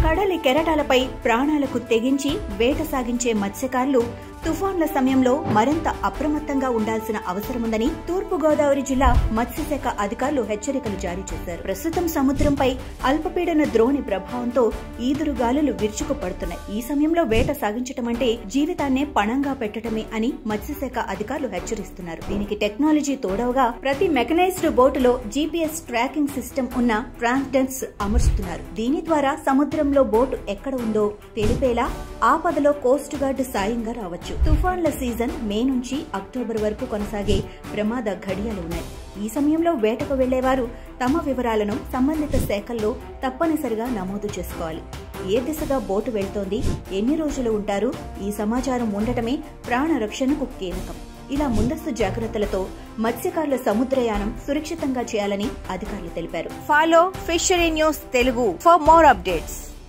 కడలి కెరటాలపై ప్రాణాలకు తెగించి వేట సాగించే మత్స్యకారులు తుఫాన్ల సమయంలో మరింత అప్రమత్తంగా ఉండాల్సిన అవసరముందని తూర్పుగోదావరి జిల్లా మత్స్యశాఖ అధికారులు హెచ్చరికలు జారీ చేశారు. ప్రస్తుతం సముద్రంపై అల్పపీడన ద్రోణి ప్రభావంతో ఈదురుగాలులు విరుచుకుపడుతున్నాయి. ఈ సమయంలో వేట సాగించటం అంటే జీవితాన్నే పణంగా పెట్టడమే అని మత్స్యశాఖ అధికారులు హెచ్చరిస్తున్నారు. దీనికి టెక్నాలజీ తోడవగా ప్రతి మెకనైజ్డ్ బోటులో జీపీఎస్ ట్రాకింగ్ సిస్టమ్ ఉన్న ట్రాన్స్డెన్స్ అమర్చుతున్నారు. దీని ద్వారా సముద్రంలో బోటు ఎక్కడ ఉందో తెలిపేలా ఆపదలో కోస్ట్ గార్డ్ సాయంగా రావచ్చు. తుఫాన్ల సీజన్ మే నుంచి అక్టోబర్ వరకు కొనసాగే ప్రమాద ఘడియలు ఉన్నాయి. ఈ సమయంలో వేటకు వెళ్లేవారు తమ వివరాలను సంబంధిత శాఖల్లో తప్పనిసరిగా నమోదు చేసుకోవాలి. ఏ దిశగా బోటు వెళ్తోంది, ఎన్ని రోజులు ఉంటారు, ఈ సమాచారం ఉండటమే ప్రాణ రక్షణకు కీలకం. ఇలా ముందస్తు జాగ్రత్తలతో మత్స్యకారుల సముద్రయానం సురక్షితంగా చేయాలని అధికారులు తెలిపారు. Follow fishery news Telugu for more updates.